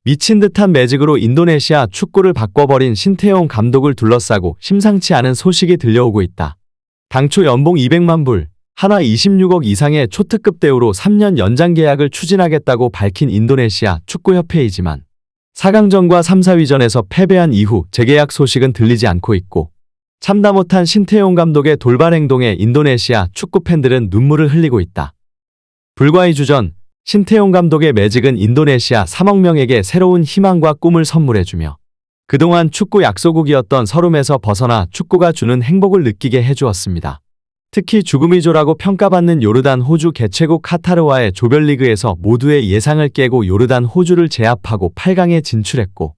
미친 듯한 매직으로 인도네시아 축구를 바꿔버린 신태용 감독을 둘러싸고 심상치 않은 소식이 들려오고 있다. 당초 연봉 200만 불, 한화 26억 이상의 초특급 대우로 3년 연장 계약을 추진하겠다고 밝힌 인도네시아 축구협회이지만 4강전과 3, 4위전에서 패배한 이후 재계약 소식은 들리지 않고 있고 참다 못한 신태용 감독의 돌발 행동에 인도네시아 축구 팬들은 눈물을 흘리고 있다. 불과 2주 전 신태용 감독의 매직은 인도네시아 3억 명에게 새로운 희망과 꿈을 선물해주며 그동안 축구 약소국이었던 서름에서 벗어나 축구가 주는 행복을 느끼게 해주었습니다. 특히 죽음의 조라고 평가받는 요르단, 호주 개최국 카타르와의 조별리그에서 모두의 예상을 깨고 요르단, 호주를 제압하고 8강에 진출했고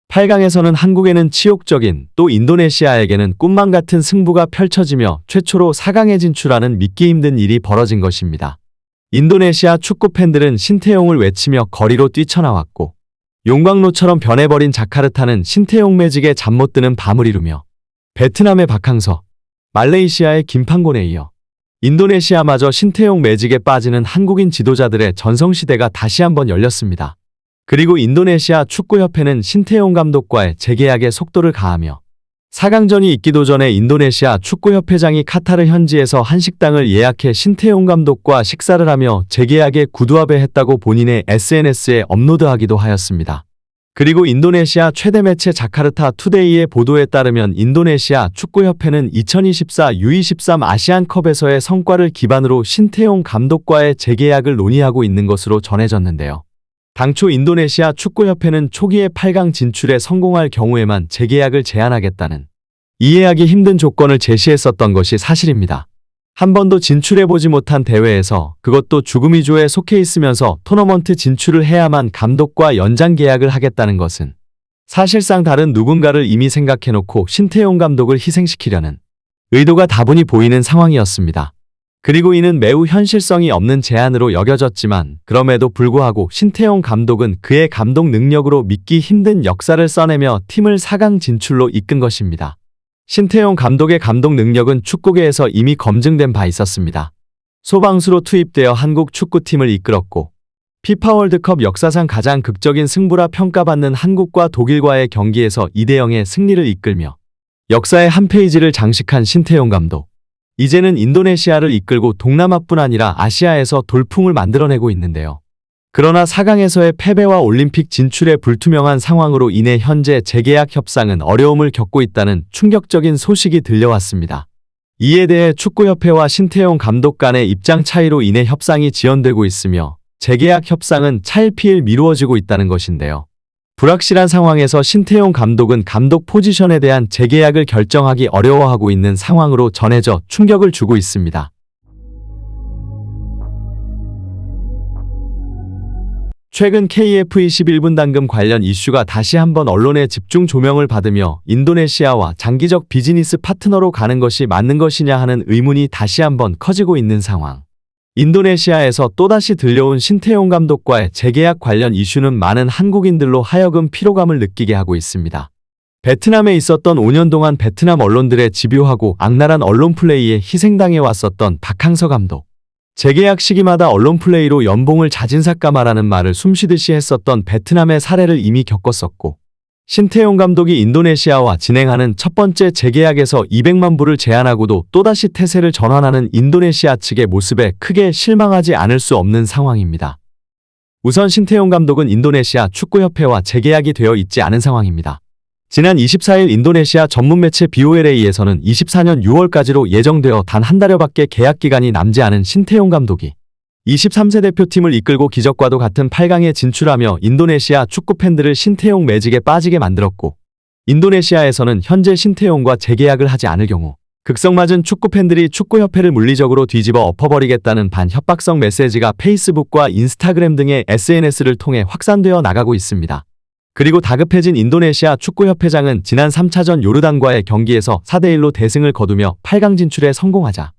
8강에서는 한국에는 치욕적인, 또 인도네시아에게는 꿈만 같은 승부가 펼쳐지며 최초로 4강에 진출하는 믿기 힘든 일이 벌어진 것입니다. 인도네시아 축구 팬들은 신태용을 외치며 거리로 뛰쳐나왔고 용광로처럼 변해버린 자카르타는 신태용 매직에 잠 못 드는 밤을 이루며 베트남의 박항서, 말레이시아의 김판곤에 이어 인도네시아마저 신태용 매직에 빠지는 한국인 지도자들의 전성시대가 다시 한번 열렸습니다. 그리고 인도네시아 축구협회는 신태용 감독과의 재계약에 속도를 가하며 4강전이 있기도 전에 인도네시아 축구협회장이 카타르 현지에서 한식당을 예약해 신태용 감독과 식사를 하며 재계약에 구두합의했다고 본인의 SNS에 업로드하기도 하였습니다. 그리고 인도네시아 최대 매체 자카르타 투데이의 보도에 따르면 인도네시아 축구협회는 2024 U23 아시안컵에서의 성과를 기반으로 신태용 감독과의 재계약을 논의하고 있는 것으로 전해졌는데요. 당초 인도네시아 축구협회는 초기에 8강 진출에 성공할 경우에만 재계약을 제한하겠다는 이해하기 힘든 조건을 제시했었던 것이 사실입니다. 한 번도 진출해보지 못한 대회에서 그것도 죽음의 조에 속해 있으면서 토너먼트 진출을 해야만 감독과 연장 계약을 하겠다는 것은 사실상 다른 누군가를 이미 생각해놓고 신태용 감독을 희생시키려는 의도가 다분히 보이는 상황이었습니다. 그리고 이는 매우 현실성이 없는 제안으로 여겨졌지만 그럼에도 불구하고 신태용 감독은 그의 감독 능력으로 믿기 힘든 역사를 써내며 팀을 4강 진출로 이끈 것입니다. 신태용 감독의 감독 능력은 축구계에서 이미 검증된 바 있었습니다. 소방수로 투입되어 한국 축구팀을 이끌었고 피파 월드컵 역사상 가장 극적인 승부라 평가받는 한국과 독일과의 경기에서 2대0의 승리를 이끌며 역사의 한 페이지를 장식한 신태용 감독. 이제는 인도네시아를 이끌고 동남아뿐 아니라 아시아에서 돌풍을 만들어내고 있는데요. 그러나 4강에서의 패배와 올림픽 진출의 불투명한 상황으로 인해 현재 재계약 협상은 어려움을 겪고 있다는 충격적인 소식이 들려왔습니다. 이에 대해 축구협회와 신태용 감독 간의 입장 차이로 인해 협상이 지연되고 있으며 재계약 협상은 차일피일 미루어지고 있다는 것인데요. 불확실한 상황에서 신태용 감독은 감독 포지션에 대한 재계약을 결정하기 어려워하고 있는 상황으로 전해져 충격을 주고 있습니다. 최근 KF21분 당금 관련 이슈가 다시 한번 언론의 집중 조명을 받으며 인도네시아와 장기적 비즈니스 파트너로 가는 것이 맞는 것이냐 하는 의문이 다시 한번 커지고 있는 상황. 인도네시아에서 또다시 들려온 신태용 감독과의 재계약 관련 이슈는 많은 한국인들로 하여금 피로감을 느끼게 하고 있습니다. 베트남에 있었던 5년 동안 베트남 언론들의 집요하고 악랄한 언론 플레이에 희생당해 왔었던 박항서 감독. 재계약 시기마다 언론 플레이로 연봉을 자진삭감하라는 말을 숨쉬듯이 했었던 베트남의 사례를 이미 겪었었고 신태용 감독이 인도네시아와 진행하는 첫 번째 재계약에서 200만 불을 제안하고도 또다시 태세를 전환하는 인도네시아 측의 모습에 크게 실망하지 않을 수 없는 상황입니다. 우선 신태용 감독은 인도네시아 축구협회와 재계약이 되어 있지 않은 상황입니다. 지난 24일 인도네시아 전문 매체 BOLA에서는 24년 6월까지로 예정되어 단 한 달여밖에 계약 기간이 남지 않은 신태용 감독이 23세 대표팀을 이끌고 기적과도 같은 8강에 진출하며 인도네시아 축구 팬들을 신태용 매직에 빠지게 만들었고 인도네시아에서는 현재 신태용과 재계약을 하지 않을 경우 극성맞은 축구 팬들이 축구협회를 물리적으로 뒤집어 엎어버리겠다는 반협박성 메시지가 페이스북과 인스타그램 등의 SNS를 통해 확산되어 나가고 있습니다. 그리고 다급해진 인도네시아 축구협회장은 지난 3차전 요르단과의 경기에서 4대1로 대승을 거두며 8강 진출에 성공하자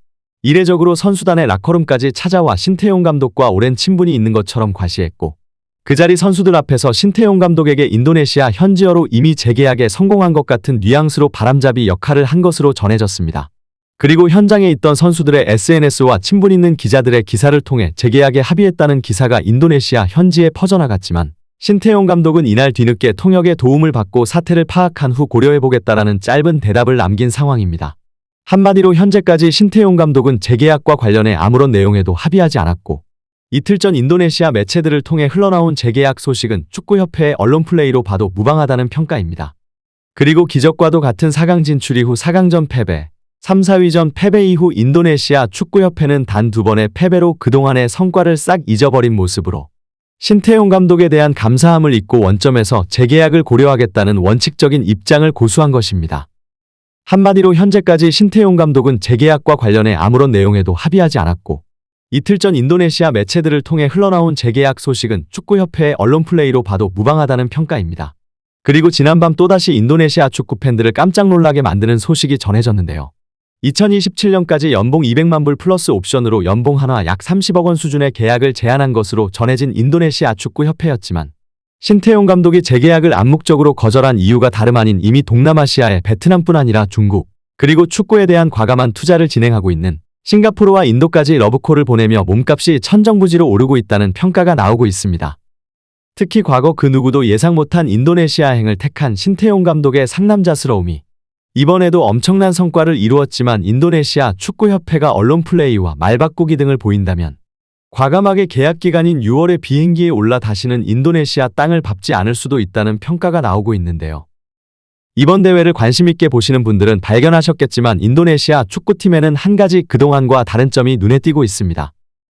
이례적으로 선수단의 라커룸까지 찾아와 신태용 감독과 오랜 친분이 있는 것처럼 과시했고 그 자리 선수들 앞에서 신태용 감독에게 인도네시아 현지어로 이미 재계약에 성공한 것 같은 뉘앙스로 바람잡이 역할을 한 것으로 전해졌습니다. 그리고 현장에 있던 선수들의 SNS와 친분 있는 기자들의 기사를 통해 재계약에 합의했다는 기사가 인도네시아 현지에 퍼져나갔지만 신태용 감독은 이날 뒤늦게 통역의 도움을 받고 사태를 파악한 후 고려해보겠다라는 짧은 대답을 남긴 상황입니다. 한마디로 현재까지 신태용 감독은 재계약과 관련해 아무런 내용에도 합의하지 않았고, 이틀 전 인도네시아 매체들을 통해 흘러나온 재계약 소식은 축구협회의 언론 플레이로 봐도 무방하다는 평가입니다. 그리고 기적과도 같은 4강 진출 이후 4강전 패배, 3, 4위전 패배 이후 인도네시아 축구협회는 단 2번의 패배로 그동안의 성과를 싹 잊어버린 모습으로 신태용 감독에 대한 감사함을 잊고 원점에서 재계약을 고려하겠다는 원칙적인 입장을 고수한 것입니다. 한마디로 현재까지 신태용 감독은 재계약과 관련해 아무런 내용에도 합의하지 않았고, 이틀 전 인도네시아 매체들을 통해 흘러나온 재계약 소식은 축구협회의 언론 플레이로 봐도 무방하다는 평가입니다. 그리고 지난밤 또다시 인도네시아 축구 팬들을 깜짝 놀라게 만드는 소식이 전해졌는데요. 2027년까지 연봉 200만 불 플러스 옵션으로 연봉 하나 약 30억 원 수준의 계약을 제안한 것으로 전해진 인도네시아 축구협회였지만, 신태용 감독이 재계약을 암묵적으로 거절한 이유가 다름 아닌 이미 동남아시아의 베트남뿐 아니라 중국, 그리고 축구에 대한 과감한 투자를 진행하고 있는 싱가포르와 인도까지 러브콜을 보내며 몸값이 천정부지로 오르고 있다는 평가가 나오고 있습니다. 특히 과거 그 누구도 예상 못한 인도네시아행을 택한 신태용 감독의 상남자스러움이 이번에도 엄청난 성과를 이루었지만, 인도네시아 축구협회가 언론 플레이와 말바꾸기 등을 보인다면 과감하게 계약기간인 6월에 비행기에 올라 다시는 인도네시아 땅을 밟지 않을 수도 있다는 평가가 나오고 있는데요. 이번 대회를 관심있게 보시는 분들은 발견하셨겠지만 인도네시아 축구팀에는 한 가지 그동안과 다른 점이 눈에 띄고 있습니다.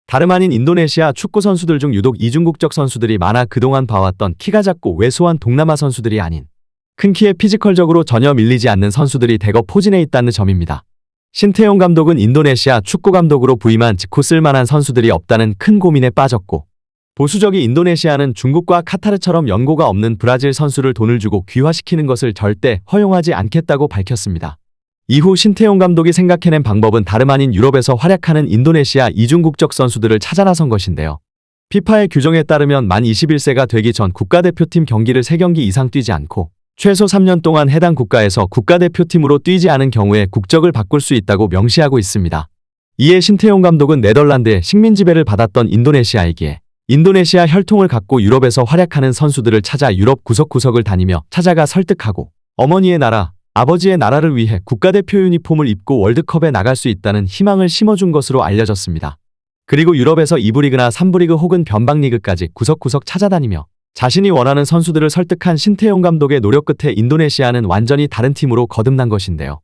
다름 아닌 인도네시아 축구 선수들 중 유독 이중국적 선수들이 많아 그동안 봐왔던 키가 작고 왜소한 동남아 선수들이 아닌 큰 키에 피지컬적으로 전혀 밀리지 않는 선수들이 대거 포진해 있다는 점입니다. 신태용 감독은 인도네시아 축구 감독으로 부임한 직후 쓸만한 선수들이 없다는 큰 고민에 빠졌고, 보수적인 인도네시아는 중국과 카타르처럼 연고가 없는 브라질 선수를 돈을 주고 귀화시키는 것을 절대 허용하지 않겠다고 밝혔습니다. 이후 신태용 감독이 생각해낸 방법은 다름 아닌 유럽에서 활약하는 인도네시아 이중국적 선수들을 찾아 나선 것인데요. 피파의 규정에 따르면 만 21세가 되기 전 국가대표팀 경기를 3경기 이상 뛰지 않고 최소 3년 동안 해당 국가에서 국가대표팀으로 뛰지 않은 경우에 국적을 바꿀 수 있다고 명시하고 있습니다. 이에 신태용 감독은 네덜란드의 식민지배를 받았던 인도네시아이기에 인도네시아 혈통을 갖고 유럽에서 활약하는 선수들을 찾아 유럽 구석구석을 다니며 찾아가 설득하고 어머니의 나라, 아버지의 나라를 위해 국가대표 유니폼을 입고 월드컵에 나갈 수 있다는 희망을 심어준 것으로 알려졌습니다. 그리고 유럽에서 2부 리그나 3부 리그 혹은 변방리그까지 구석구석 찾아다니며 자신이 원하는 선수들을 설득한 신태용 감독의 노력 끝에 인도네시아는 완전히 다른 팀으로 거듭난 것인데요.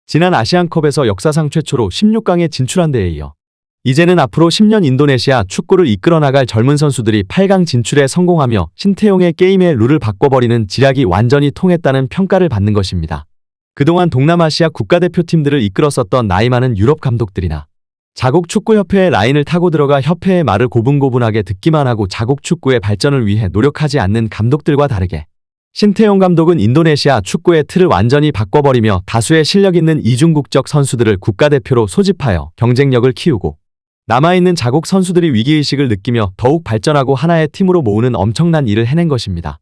지난 아시안컵에서 역사상 최초로 16강에 진출한 데에 이어 이제는 앞으로 10년 인도네시아 축구를 이끌어 나갈 젊은 선수들이 8강 진출에 성공하며 신태용의 게임의 룰을 바꿔버리는 지략이 완전히 통했다는 평가를 받는 것입니다. 그동안 동남아시아 국가대표팀들을 이끌었었던 나이 많은 유럽 감독들이나 자국 축구협회의 라인을 타고 들어가 협회의 말을 고분고분하게 듣기만 하고 자국 축구의 발전을 위해 노력하지 않는 감독들과 다르게 신태용 감독은 인도네시아 축구의 틀을 완전히 바꿔버리며 다수의 실력 있는 이중국적 선수들을 국가대표로 소집하여 경쟁력을 키우고 남아있는 자국 선수들이 위기의식을 느끼며 더욱 발전하고 하나의 팀으로 모으는 엄청난 일을 해낸 것입니다.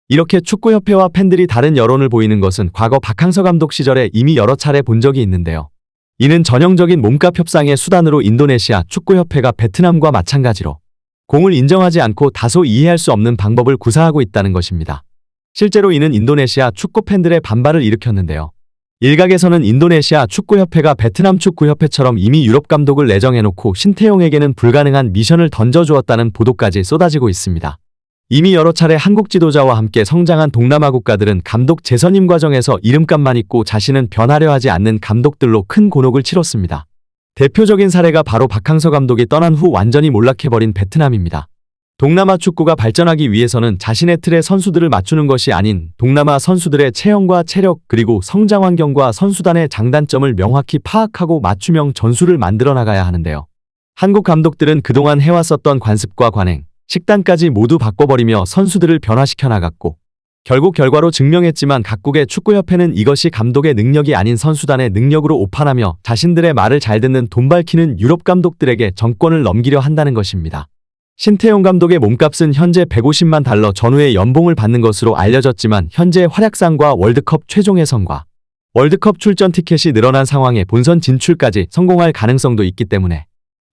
이렇게 축구협회와 팬들이 다른 여론을 보이는 것은 과거 박항서 감독 시절에 이미 여러 차례 본 적이 있는데요. 이는 전형적인 몸값 협상의 수단으로 인도네시아 축구협회가 베트남과 마찬가지로 공을 인정하지 않고 다소 이해할 수 없는 방법을 구사하고 있다는 것입니다. 실제로 이는 인도네시아 축구 팬들의 반발을 일으켰는데요. 일각에서는 인도네시아 축구협회가 베트남 축구협회처럼 이미 유럽 감독을 내정해놓고 신태용에게는 불가능한 미션을 던져주었다는 보도까지 쏟아지고 있습니다. 이미 여러 차례 한국 지도자와 함께 성장한 동남아 국가들은 감독 재선임 과정에서 이름값만 있고 자신은 변하려 하지 않는 감독들로 큰 곤혹을 치렀습니다. 대표적인 사례가 바로 박항서 감독이 떠난 후 완전히 몰락해버린 베트남입니다. 동남아 축구가 발전하기 위해서는 자신의 틀에 선수들을 맞추는 것이 아닌 동남아 선수들의 체형과 체력 그리고 성장 환경과 선수단의 장단점을 명확히 파악하고 맞춤형 전술을 만들어 나가야 하는데요. 한국 감독들은 그동안 해왔었던 관습과 관행, 식단까지 모두 바꿔버리며 선수들을 변화시켜 나갔고 결국 결과로 증명했지만 각국의 축구협회는 이것이 감독의 능력이 아닌 선수단의 능력으로 오판하며 자신들의 말을 잘 듣는 돈 밝히는 유럽 감독들에게 정권을 넘기려 한다는 것입니다. 신태용 감독의 몸값은 현재 150만 달러 전후의 연봉을 받는 것으로 알려졌지만 현재 활약상과 월드컵 최종 예선과 월드컵 출전 티켓이 늘어난 상황에 본선 진출까지 성공할 가능성도 있기 때문에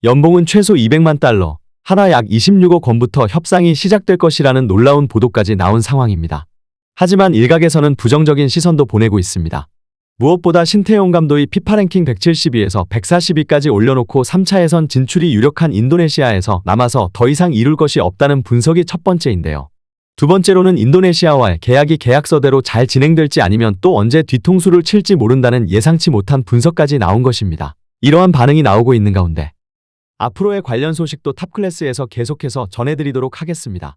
연봉은 최소 200만 달러, 하나 약 26억 원부터 협상이 시작될 것이라는 놀라운 보도까지 나온 상황입니다. 하지만 일각에서는 부정적인 시선도 보내고 있습니다. 무엇보다 신태용 감독이 피파 랭킹 172에서 142까지 올려놓고 3차 예선 진출이 유력한 인도네시아에서 남아서 더 이상 이룰 것이 없다는 분석이 첫 번째인데요. 두 번째로는 인도네시아와의 계약이 계약서대로 잘 진행될지 아니면 또 언제 뒤통수를 칠지 모른다는 예상치 못한 분석까지 나온 것입니다. 이러한 반응이 나오고 있는 가운데 앞으로의 관련 소식도 탑클래스에서 계속해서 전해드리도록 하겠습니다.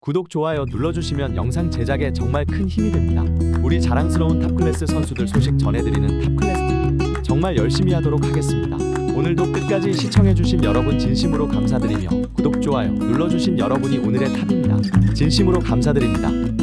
구독, 좋아요 눌러주시면 영상 제작에 정말 큰 힘이 됩니다. 우리 자랑스러운 탑클래스 선수들 소식 전해드리는 탑클래스TV 정말 열심히 하도록 하겠습니다. 오늘도 끝까지 시청해주신 여러분 진심으로 감사드리며 구독, 좋아요 눌러주신 여러분이 오늘의 탑입니다. 진심으로 감사드립니다.